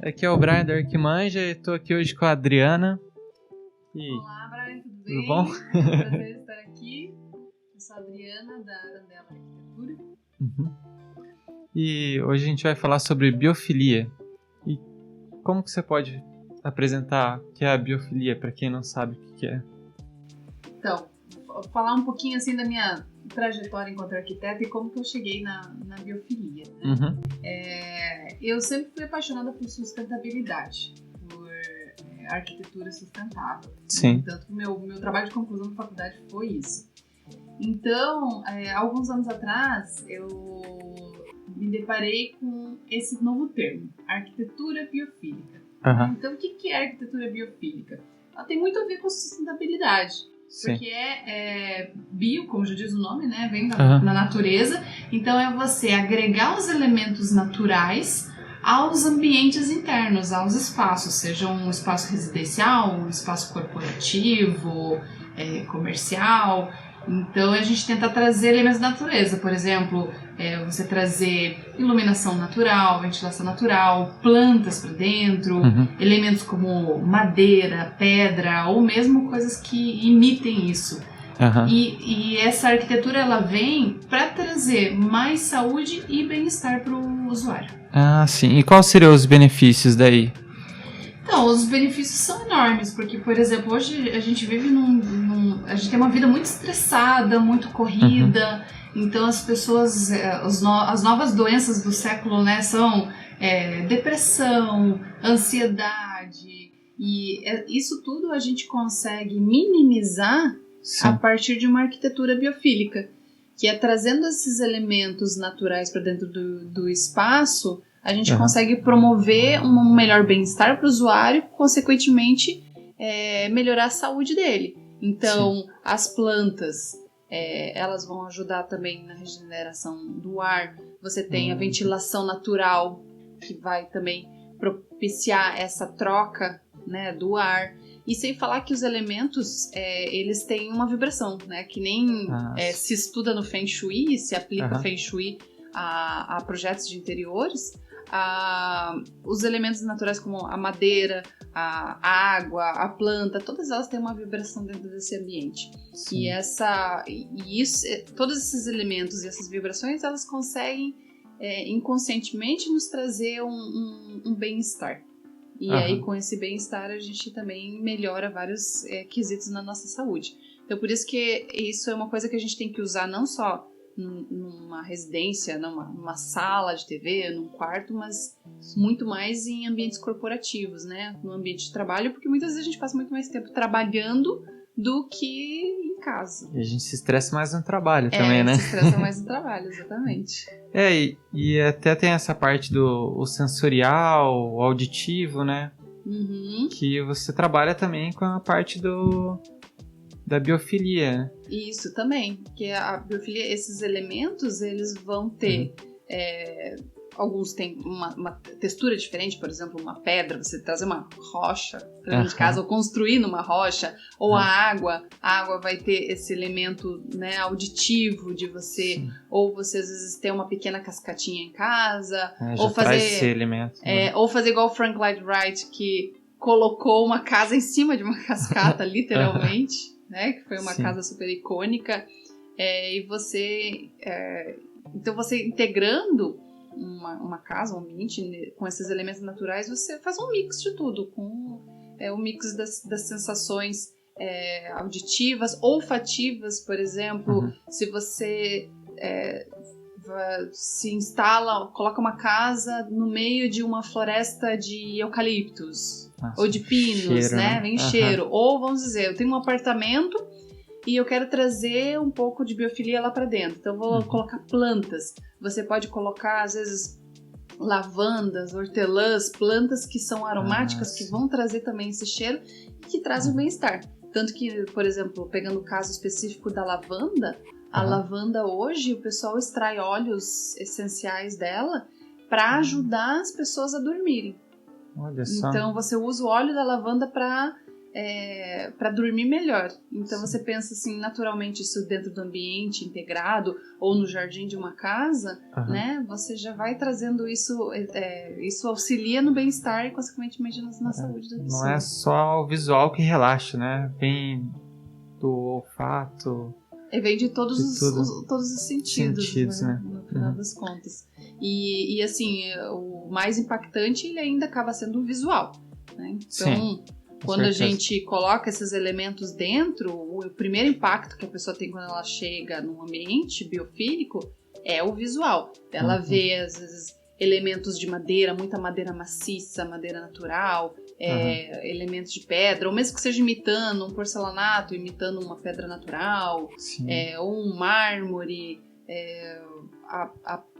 Aqui é o Brian da Arquimanja e estou aqui hoje com a Adriana. Olá, Brian, tudo bem? Tudo bom? É um prazer estar aqui. Eu sou a Adriana, da Arandela Arquitetura. E hoje a gente vai falar sobre biofilia. E como que você pode apresentar o que é a biofilia, para quem não sabe o que é? Então, vou falar um pouquinho assim da minha trajetória enquanto arquiteta e como que eu cheguei na biofilia. Né? Eu sempre fui apaixonada por sustentabilidade, por arquitetura sustentável. Sim. Tanto que o meu trabalho de conclusão da faculdade foi isso. Então, alguns anos atrás, eu me deparei com esse novo termo, arquitetura biofílica. Então, o que é arquitetura biofílica? Ela tem muito a ver com sustentabilidade. Sim. Porque bio, como já diz o nome, né? Vem da natureza. Então é você agregar os elementos naturais aos ambientes internos, aos espaços, seja um espaço residencial, um espaço corporativo, comercial. Então a gente tenta trazer elementos da natureza, por exemplo, você trazer iluminação natural, ventilação natural, plantas para dentro, elementos como madeira, pedra ou mesmo coisas que imitem isso. E essa arquitetura ela vem para trazer mais saúde e bem-estar para o usuário. Ah, sim. E quais seriam os benefícios daí? Então, os benefícios são enormes, porque, por exemplo, hoje a gente vive a gente tem uma vida muito estressada, muito corrida, então as pessoas, as novas doenças do século, né, são depressão, ansiedade, e isso tudo a gente consegue minimizar a partir de uma arquitetura biofílica, que é trazendo esses elementos naturais para dentro do espaço. A gente consegue promover um melhor bem-estar para o usuário, consequentemente melhorar a saúde dele. Então, as plantas, elas vão ajudar também na regeneração do ar. Você tem a ventilação natural, que vai também propiciar essa troca, né, do ar. E sem falar que os elementos, eles têm uma vibração, né, que nem se estuda no Feng Shui, se aplica Feng Shui a projetos de interiores. Os elementos naturais como a madeira, a água, a planta, todas elas têm uma vibração dentro desse ambiente. Todos esses elementos e essas vibrações, elas conseguem inconscientemente nos trazer um bem-estar. E aí com esse bem-estar a gente também melhora vários quesitos na nossa saúde. Então por isso que isso é uma coisa que a gente tem que usar não só numa residência, numa sala de TV, num quarto, mas muito mais em ambientes corporativos, né? No ambiente de trabalho, porque muitas vezes a gente passa muito mais tempo trabalhando do que em casa. E a gente se estressa mais no trabalho também, né? Se estressa mais no trabalho, exatamente. E até tem essa parte do sensorial, o auditivo, né? Que você trabalha também com a parte da biofilia. Isso também, porque a biofilia, esses elementos, eles vão ter, alguns têm uma textura diferente, por exemplo, uma pedra, você trazer uma rocha para dentro de casa, ou construir numa rocha, ou a água vai ter esse elemento, né, auditivo de você, ou você às vezes ter uma pequena cascatinha em casa, ou fazer esse elemento, ou fazer igual o Frank Lloyd Wright, que colocou uma casa em cima de uma cascata, literalmente. Né, que foi uma casa super icônica, e você então você integrando uma casa, um ambiente com esses elementos naturais, você faz um mix de tudo, com o mix das sensações auditivas, olfativas, por exemplo. Se você se instala, coloca uma casa no meio de uma floresta de eucaliptos ou de pinos, cheiro, né? Vem cheiro. Ou vamos dizer, eu tenho um apartamento e eu quero trazer um pouco de biofilia lá para dentro. Então eu vou colocar plantas. Você pode colocar, às vezes, lavandas, hortelãs, plantas que são aromáticas, que vão trazer também esse cheiro e que trazem o bem-estar. Tanto que, por exemplo, pegando o caso específico da lavanda, a lavanda hoje, o pessoal extrai óleos essenciais dela para ajudar as pessoas a dormirem. Olha só. Então você usa o óleo da lavanda para para dormir melhor. Então você pensa assim, naturalmente isso dentro do ambiente integrado ou no jardim de uma casa, né? Você já vai trazendo isso, isso auxilia no bem-estar e consequentemente na saúde da pessoa. Não é só o visual que relaxa, né? Vem do olfato. Vem de todos os sentidos, né? No final das contas. E assim, o mais impactante ele ainda acaba sendo o visual, né? Então, sim. Quando a gente coloca esses elementos dentro, o primeiro impacto que a pessoa tem quando ela chega num ambiente biofílico é o visual. Ela vê, às vezes, elementos de madeira, muita madeira maciça, madeira natural, elementos de pedra, ou mesmo que seja imitando um porcelanato, imitando uma pedra natural, ou um mármore,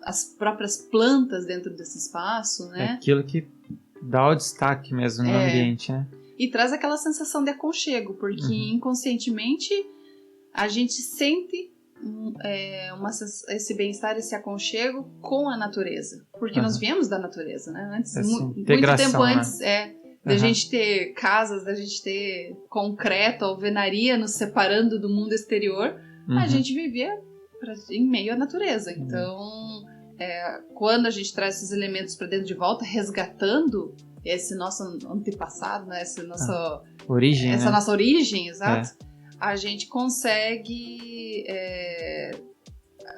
as próprias plantas dentro desse espaço, né? É aquilo que dá o destaque mesmo no ambiente, né? E traz aquela sensação de aconchego, porque inconscientemente a gente sente esse bem-estar, esse aconchego com a natureza. Porque nós viemos da natureza, né? Antes, muito tempo antes da gente ter casas, da gente ter concreto, alvenaria nos separando do mundo exterior, a gente vivia em meio à natureza. Então, quando a gente traz esses elementos para dentro de volta, resgatando esse nosso antepassado, né? Essa nossa origem, nossa origem, exato. A gente consegue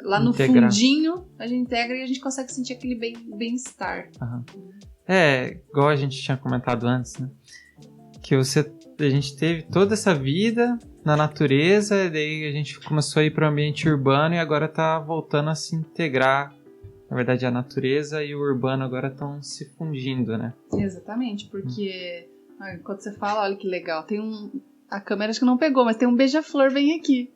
lá no fundinho, a gente integra e a gente consegue sentir aquele bem-estar. Igual a gente tinha comentado antes, né? Que a gente teve toda essa vida na natureza, e daí a gente começou a ir para o ambiente urbano e agora tá voltando a se integrar. Na verdade, a natureza e o urbano agora estão se fundindo, né? Exatamente, porque quando você fala, olha que legal, tem a câmera acho que não pegou, mas tem um beija-flor bem aqui,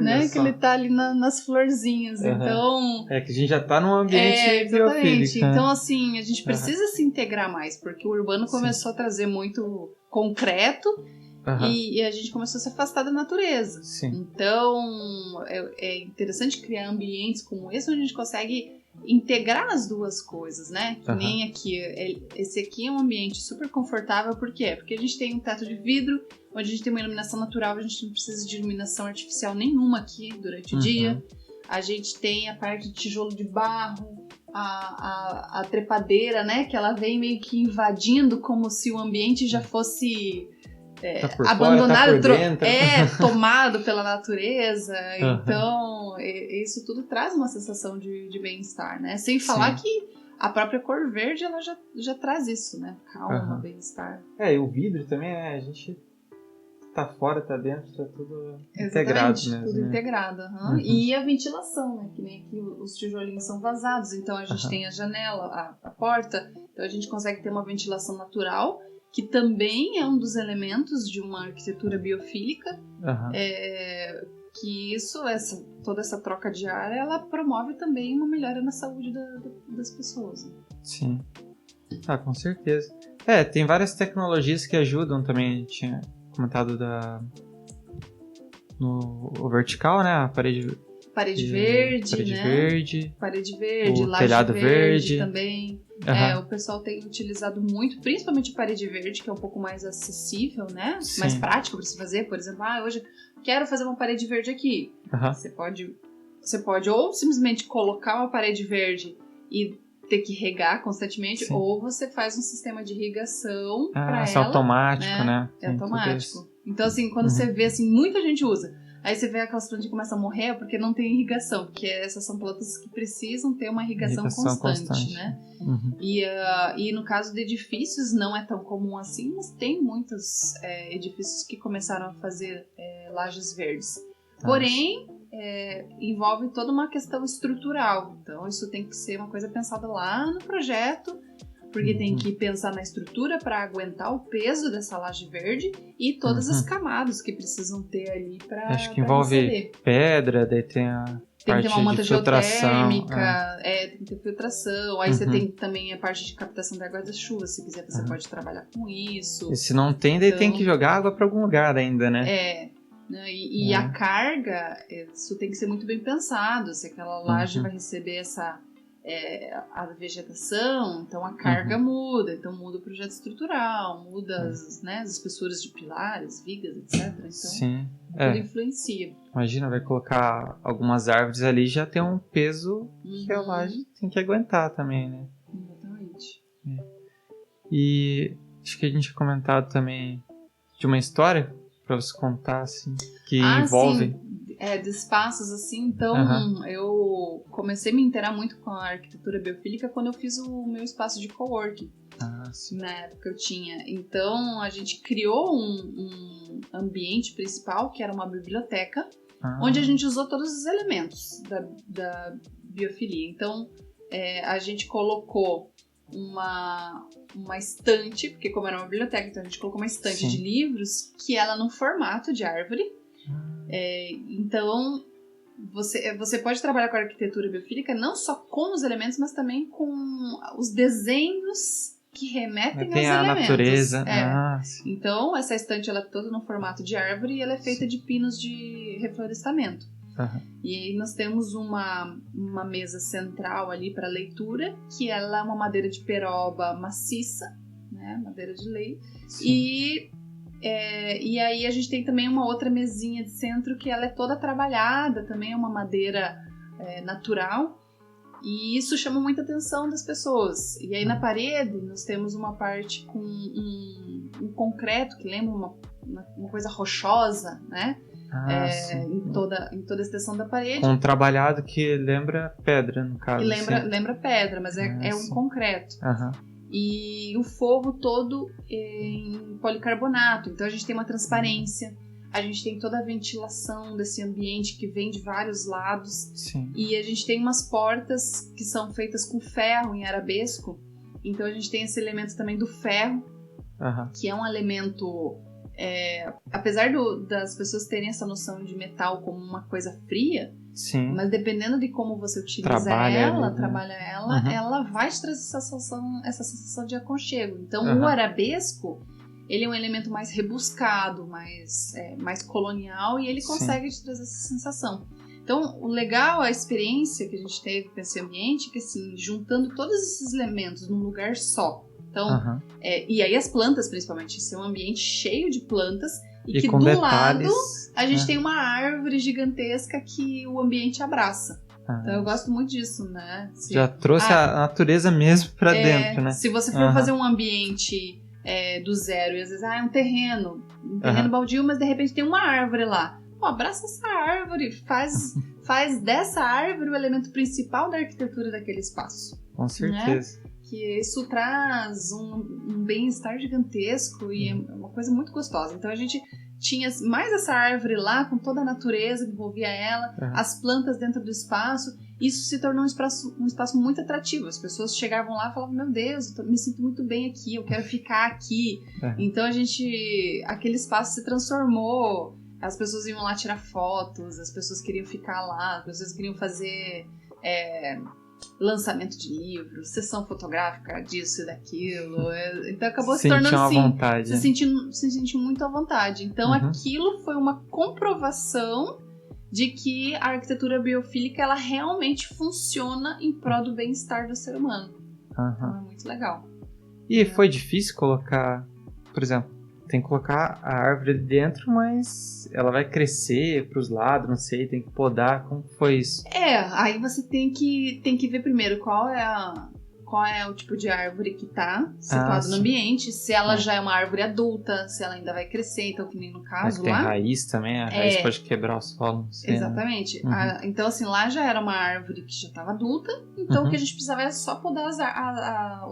né? Que ele tá ali nas florzinhas, então... que a gente já tá num ambiente biofílico, né? Então, assim, a gente precisa se integrar mais, porque o urbano começou a trazer muito concreto e a gente começou a se afastar da natureza. Então, é interessante criar ambientes como esse, onde a gente consegue integrar as duas coisas, né? Que nem aqui. Esse aqui é um ambiente super confortável, por quê? Porque a gente tem um teto de vidro, onde a gente tem uma iluminação natural, a gente não precisa de iluminação artificial nenhuma aqui durante o dia. A gente tem a parte de tijolo de barro, a trepadeira, né? Que ela vem meio que invadindo como se o ambiente já fosse... abandonado, tomado pela natureza. Então, isso tudo traz uma sensação de bem-estar, né? Sem falar que a própria cor verde, ela já traz isso, né? Calma, bem-estar. E o vidro também, né? A gente tá fora, tá dentro, tá tudo integrado mesmo. Tudo integrado. E a ventilação, né? Que nem aqui os tijolinhos são vazados, então a gente tem a janela, a porta, então a gente consegue ter uma ventilação natural, que também é um dos elementos de uma arquitetura biofílica, que toda essa troca de ar, ela promove também uma melhora na saúde das pessoas. Né? Sim. Com certeza. Tem várias tecnologias que ajudam também, a gente tinha comentado no vertical, né? A parede verde, o laje telhado verde também. O pessoal tem utilizado muito, principalmente a parede verde, que é um pouco mais acessível, né? Mais prático para se fazer. Por exemplo, hoje quero fazer uma parede verde aqui. Você pode ou simplesmente colocar uma parede verde e ter que regar constantemente, ou você faz um sistema de irrigação para ela. É automático, né? É automático. Então, assim, quando você vê, assim, muita gente usa. Aí você vê aquelas plantas que começam a morrer porque não tem irrigação, porque essas são plantas que precisam ter uma irrigação constante, né? E no caso de edifícios não é tão comum assim, mas tem muitos edifícios que começaram a fazer lajes verdes. Porém, envolve toda uma questão estrutural, então isso tem que ser uma coisa pensada lá no projeto, porque tem que pensar na estrutura para aguentar o peso dessa laje verde e todas as camadas que precisam ter ali para acho que envolve receber. Pedra, daí tem a parte ter uma manta de filtração, geotérmica, tem que ter filtração, aí você tem também a parte de captação da água das chuvas, se quiser você pode trabalhar com isso. E se não tem, daí tem que jogar água para algum lugar ainda, né? E a carga, isso tem que ser muito bem pensado, se aquela laje vai receber a vegetação, então a carga muda, então muda o projeto estrutural, muda as espessuras de pilares, vigas, etc. Então, Sim. tudo influencia. Imagina, vai colocar algumas árvores ali, já tem um peso que a laje tem que aguentar também, né? Exatamente. E acho que a gente tinha comentado também de uma história pra você contar, assim, que envolve... Sim. De espaços, assim, então eu comecei a me inteirar muito com a arquitetura biofílica quando eu fiz o meu espaço de coworking. Sim. Na época eu tinha. Então a gente criou um ambiente principal, que era uma biblioteca, onde a gente usou todos os elementos da biofilia. Então a gente colocou uma estante, porque como era uma biblioteca, então a gente colocou uma estante de livros, que ela no formato de árvore. Então você pode trabalhar com a arquitetura biofílica não só com os elementos, mas também com os desenhos que remetem aos a elementos. Natureza. Então essa estante ela é toda no formato de árvore e ela é feita de pinos de reflorestamento. E aí nós temos uma mesa central ali para leitura, que ela é uma madeira de peroba maciça, né, madeira de lei. E aí a gente tem também uma outra mesinha de centro que ela é toda trabalhada, também é uma madeira natural, e isso chama muita atenção das pessoas. E aí na parede nós temos uma parte com um concreto que lembra uma coisa rochosa, né? Em toda a extensão da parede. Com um trabalhado que lembra pedra, no caso. Lembra pedra, mas é um concreto. E o forro todo em policarbonato. Então a gente tem uma transparência, a gente tem toda a ventilação desse ambiente que vem de vários lados. E a gente tem umas portas que são feitas com ferro em arabesco. Então a gente tem esse elemento também do ferro, que é um elemento... apesar das pessoas terem essa noção de metal como uma coisa fria, mas dependendo de como você utiliza trabalha ela, ela vai te trazer essa sensação de aconchego. Então o arabesco, ele é um elemento mais rebuscado, mais colonial, e ele consegue te trazer essa sensação. Então o legal, a experiência que a gente teve com esse ambiente, que assim, juntando todos esses elementos num lugar só. Então, e aí as plantas, principalmente, esse é um ambiente cheio de plantas e que do detalhes, lado a gente tem uma árvore gigantesca que o ambiente abraça. Então eu gosto muito disso, né? Já trouxe a natureza mesmo pra dentro, né? Se você for fazer um ambiente do zero, e às vezes é um terreno baldio, mas de repente tem uma árvore lá. Pô, abraça essa árvore, faz dessa árvore o elemento principal da arquitetura daquele espaço. Com certeza. Né? Que isso traz um bem-estar gigantesco e é uma coisa muito gostosa. Então a gente tinha mais essa árvore lá, com toda a natureza que envolvia ela, as plantas dentro do espaço. Isso se tornou um espaço muito atrativo. As pessoas chegavam lá e falavam: meu Deus, eu me sinto muito bem aqui, eu quero ficar aqui. Então aquele espaço se transformou. As pessoas iam lá tirar fotos, as pessoas queriam ficar lá, as pessoas queriam fazer lançamento de livros, sessão fotográfica disso e daquilo. Então acabou se tornando assim, vontade. Se sentiu muito à vontade. Então aquilo foi uma comprovação de que a arquitetura biofílica ela realmente funciona em prol do bem-estar do ser humano. Então é muito legal. E foi difícil colocar, por exemplo, tem que colocar a árvore dentro, mas ela vai crescer pros lados, não sei, tem que podar, como foi isso? Aí você tem que ver primeiro qual é o tipo de árvore que tá situado no ambiente, se ela já é uma árvore adulta, se ela ainda vai crescer, então que nem no caso tem lá. Tem raiz também, a raiz pode quebrar o solo, não sei. Exatamente. Então assim, lá já era uma árvore que já estava adulta, então o que a gente precisava era só podar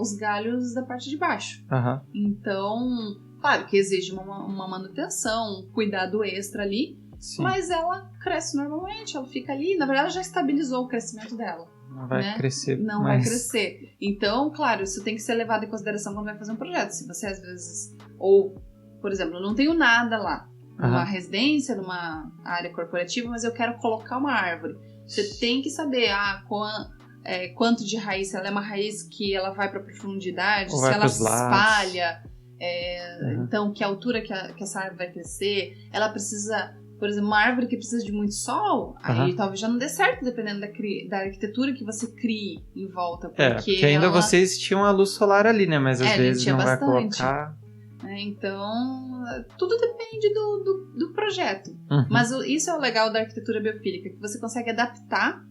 os galhos da parte de baixo. Então... Claro que exige uma manutenção, um cuidado extra ali, mas ela cresce normalmente, ela fica ali. Na verdade, ela já estabilizou o crescimento dela. Não vai crescer. Não vai crescer. Então, claro, isso tem que ser levado em consideração quando vai fazer um projeto. Se você, às vezes... Ou, por exemplo, eu não tenho nada lá. Numa residência, numa área corporativa, mas eu quero colocar uma árvore. Você tem que saber quanto de raiz. Se ela é uma raiz que ela vai para profundidade, se ela se espalha... Então, que altura que essa árvore vai crescer. Ela precisa, por exemplo, uma árvore que precisa de muito sol, aí talvez já não dê certo, dependendo da arquitetura que você crie em volta. Porque ainda vocês tinham a luz solar ali, né? Mas às vezes não vai colocar... Então, tudo depende do projeto. Mas isso é o legal da arquitetura biofílica, que você consegue adaptar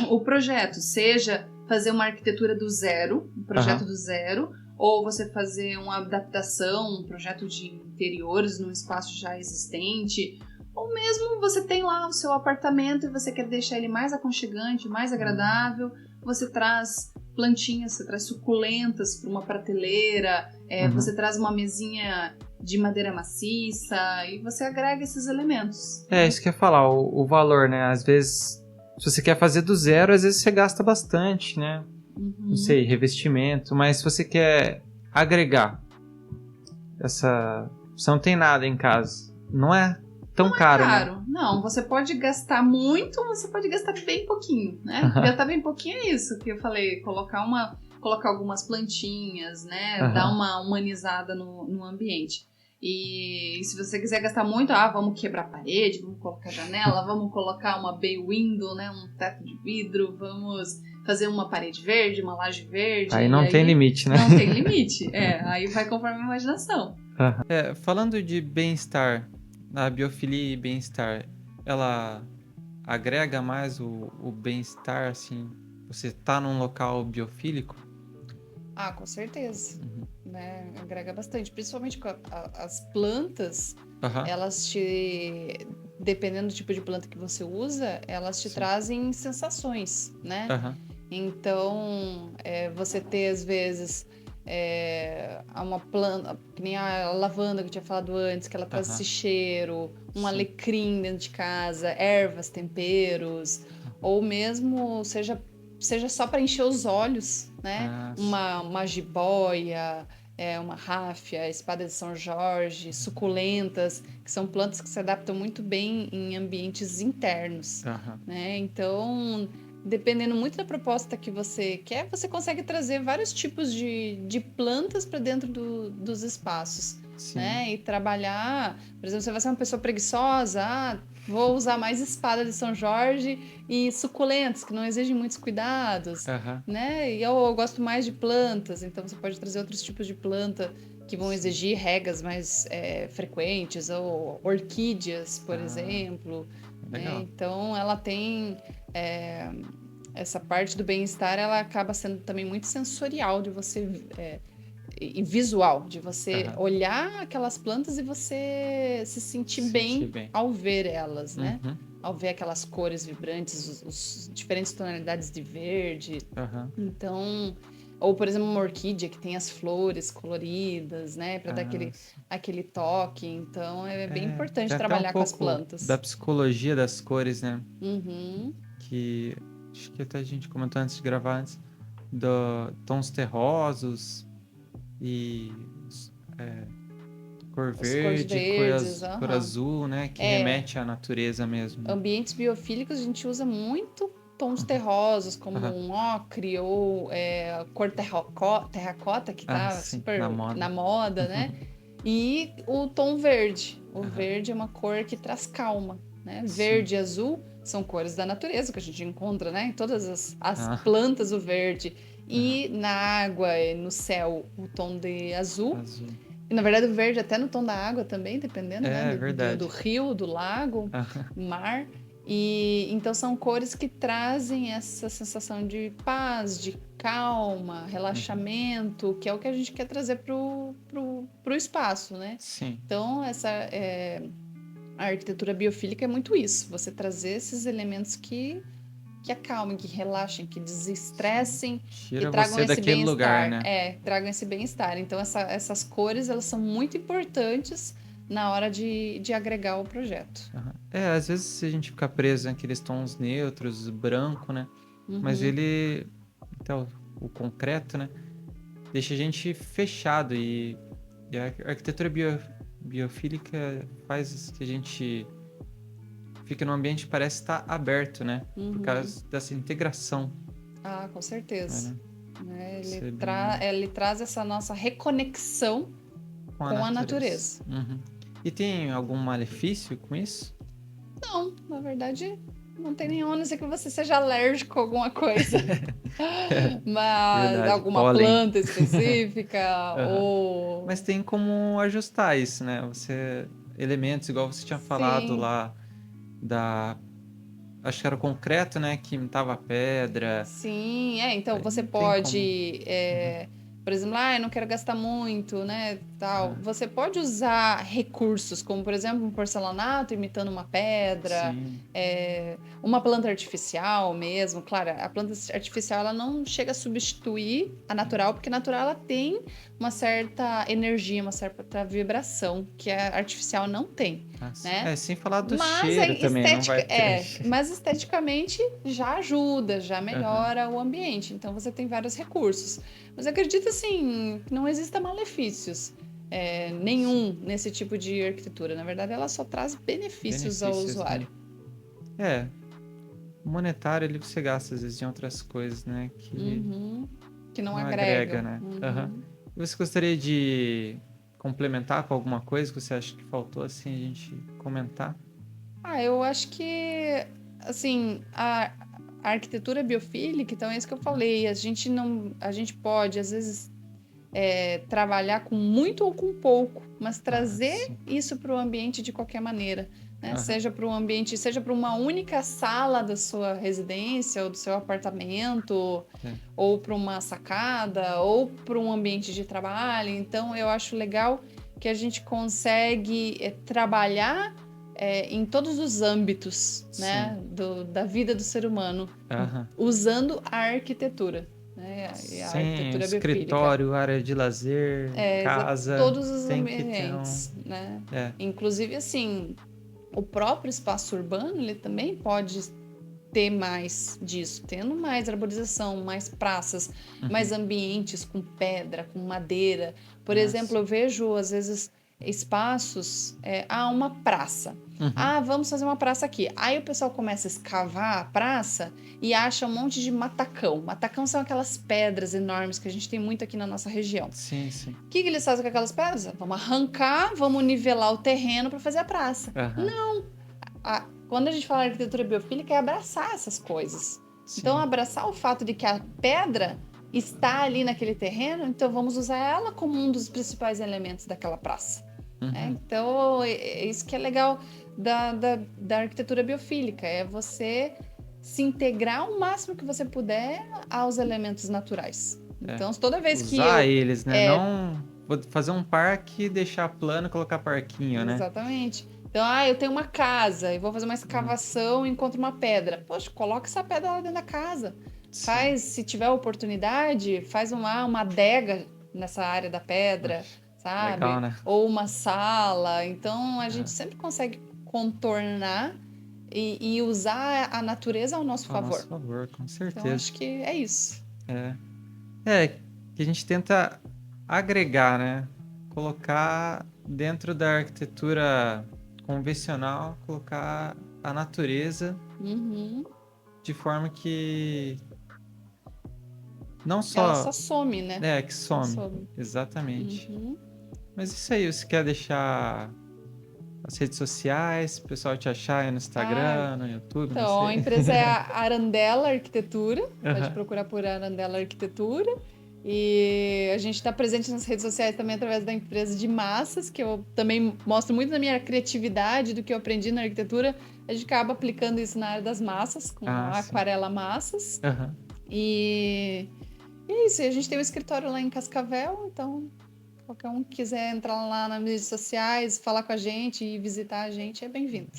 o projeto, seja fazer uma arquitetura do zero, um projeto do zero, ou você fazer uma adaptação, um projeto de interiores num espaço já existente, ou mesmo você tem lá o seu apartamento e você quer deixar ele mais aconchegante, mais agradável, você traz plantinhas, você traz suculentas para uma prateleira, você traz uma mesinha de madeira maciça e você agrega esses elementos. Isso que eu ia falar, o valor, né? Às vezes, se você quer fazer do zero, às vezes você gasta bastante, né? Não sei, revestimento, mas se você quer agregar você não tem nada em casa, não é tão caro. Né? Não, você pode gastar muito, você pode gastar bem pouquinho, né? Gastar bem pouquinho é isso que eu falei, colocar algumas plantinhas, né? Dar uma humanizada no ambiente. E se você quiser gastar muito, vamos quebrar a parede, vamos colocar janela, vamos colocar uma bay window, né? Um teto de vidro, vamos fazer uma parede verde, uma laje verde. Aí não tem limite, né? Não tem limite, aí vai conforme a imaginação. Falando de bem-estar, a biofilia e bem-estar, ela agrega mais o bem-estar, assim, você tá num local biofílico? Com certeza, né? Agrega bastante, principalmente com as plantas, elas dependendo do tipo de planta que você usa, elas te trazem sensações, né? Então, você ter às vezes uma planta, que nem a lavanda que eu tinha falado antes, que ela traz esse cheiro, alecrim dentro de casa, ervas, temperos, ou mesmo seja só para encher os olhos, né? Uma jiboia, uma ráfia, espada de São Jorge, suculentas, que são plantas que se adaptam muito bem em ambientes internos, né? Então, dependendo muito da proposta que você quer, você consegue trazer vários tipos de plantas para dentro dos espaços, né? E trabalhar, por exemplo, você vai ser uma pessoa preguiçosa, vou usar mais espada de São Jorge e suculentas, que não exigem muitos cuidados, né? E eu gosto mais de plantas, então você pode trazer outros tipos de planta que vão exigir regas mais frequentes, ou orquídeas, por exemplo. Né? Então, ela tem... essa parte do bem-estar, ela acaba sendo também muito sensorial de você... e visual, de você olhar aquelas plantas e você se sentir bem ao ver elas, né? Ao ver aquelas cores vibrantes, os diferentes tonalidades de verde. Então, ou por exemplo, uma orquídea que tem as flores coloridas, né? Para dar aquele toque. Então, é bem importante trabalhar com as plantas. Da psicologia das cores, né? Que acho que até a gente comentou antes de gravar, tons terrosos e cor verde, cor azul, né? Que remete à natureza mesmo. Ambientes biofílicos a gente usa muito tons terrosos, como um ocre ou cor terracota, que tá super na moda, né? E o tom verde. O verde é uma cor que traz calma, né? Verde e azul são cores da natureza que a gente encontra, né? Em todas as plantas, o verde. E na água e no céu, o tom de azul. E, na verdade, o verde até no tom da água também, dependendo, né? Do rio, do lago, mar. E então são cores que trazem essa sensação de paz, de calma, relaxamento, que é o que a gente quer trazer pro espaço, né? Então, a arquitetura biofílica é muito isso. Você trazer esses elementos que acalmem, que relaxem, que desestressem e tragam esse bem-estar. Lugar, né? Tragam esse bem-estar. Então, essas cores, elas são muito importantes na hora de agregar o projeto. Às vezes a gente fica preso naqueles tons neutros, branco, né? Mas ele, até o concreto, né? Deixa a gente fechado e a arquitetura biofílica faz que a gente fica num ambiente que parece estar aberto, né? Por causa dessa integração. Com certeza. Ele traz essa nossa reconexão com a natureza. E tem algum malefício com isso? Não, na verdade, não tem nenhum, a não ser que você seja alérgico a alguma coisa. Mas Verdade, alguma pólen. planta específica Aham. ou... Mas tem como ajustar isso, né? Elementos, igual você tinha falado Sim, lá, da. Acho que era o concreto, né? Que imitava a pedra. sim. Então você Aí tem como. pode, Uhum. por exemplo, eu não quero gastar muito, né, tal. Ah, Você pode usar recursos, como por exemplo um porcelanato imitando uma pedra, sim. uma planta artificial mesmo. Claro, a planta artificial ela não chega a substituir a natural, porque a natural ela tem uma certa energia, uma certa vibração que a artificial não tem, Ah, sim. né? Sem falar do Mas cheiro também, não vai ter. mas esteticamente já ajuda, já Aham. melhora o ambiente. Então você tem vários recursos. Mas eu acredito assim, que não exista malefícios Sim. nenhum nesse tipo de arquitetura. Na verdade, ela só traz benefícios ao Benefícios, né? usuário. É, o monetário ali você gasta às vezes em outras coisas, né? Que Uhum. Que não não agrega, agregam. né? Aham. Uhum. E você gostaria de complementar com alguma coisa que você acha que faltou assim a gente comentar? Eu acho que assim, a arquitetura biofílica, então é isso que eu falei, a gente não, a gente pode às vezes trabalhar com muito ou com pouco, mas Ah, trazer sim. isso para o ambiente de qualquer maneira, né? Aham. Seja para um ambiente, seja para uma única sala da sua residência ou do seu apartamento, É. ou para uma sacada, ou para um ambiente de trabalho. Então, eu acho legal que a gente consegue trabalhar em todos os âmbitos, Sim. né, da vida do ser humano, Aham. usando a arquitetura, né, e a Sim, arquitetura biofílica. escritório, área de lazer, casa, Todos os tem que ter um. ambientes, né? É. Inclusive, assim, o próprio espaço urbano, ele também pode ter mais disso, tendo mais arborização, mais praças, mais Uhum. ambientes com pedra, com madeira. Por Ah, exemplo, eu sim. vejo às vezes espaços, uma praça. Uhum. Vamos fazer uma praça aqui. Aí o pessoal começa a escavar a praça e acha um monte de matacão. Matacão são aquelas pedras enormes que a gente tem muito aqui na nossa região. Sim, sim. O que eles fazem com aquelas pedras? Vamos arrancar, vamos nivelar o terreno para fazer a praça. Aham. Quando a gente fala de arquitetura biofílica, é abraçar essas coisas. Então, Sim. abraçar o fato de que a pedra está ali naquele terreno, então vamos usar ela como um dos principais elementos daquela praça. Né? Uhum. Então, é isso que é legal da arquitetura biofílica, é você se integrar o máximo que você puder aos elementos naturais. É. Então, toda vez que Usar eu eles, né? Não vou fazer um parque e deixar plano e colocar parquinho, né? Exatamente. Então, eu tenho uma casa e vou fazer uma Uhum. escavação e encontro uma pedra. Poxa, coloca essa pedra lá dentro da casa. Sim. Faz, se tiver oportunidade, faz uma adega nessa área da pedra, Legal, sabe? né? Ou uma sala. Então, a gente É. sempre consegue contornar e usar a natureza ao nosso Ao nosso favor. favor, com Então, certeza. acho que é isso. É. É, que a gente tenta agregar, né? Colocar dentro da arquitetura convencional, colocar a natureza Uhum. de forma que não Ela só só some, né? que Só some, some. exatamente. Uhum. Mas isso aí, você quer deixar as redes sociais, o pessoal te achar aí no Ah, Instagram, no YouTube, não Então, a sei. empresa é a Arandela Arquitetura, pode Aham. procurar por Arandela Arquitetura. E a gente está presente nas redes sociais também através da empresa de massas, que eu também mostro muito da minha criatividade, do que eu aprendi na arquitetura. A gente acaba aplicando isso na área das massas, com Ah, a sim. Aquarela Massas. Aham. E é isso, e a gente tem um escritório lá em Cascavel, então qualquer um que quiser entrar lá nas redes sociais, falar com a gente e visitar a gente, é bem-vindo.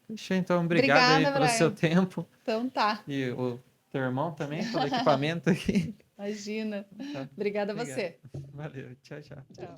Fechou, então. Obrigado aí Obrigada, pelo seu Brian. tempo. Então tá. E o teu irmão também, pelo equipamento aqui. Imagina. Tá. Obrigada a Obrigado. você. Valeu. Tchau, tchau. Tchau.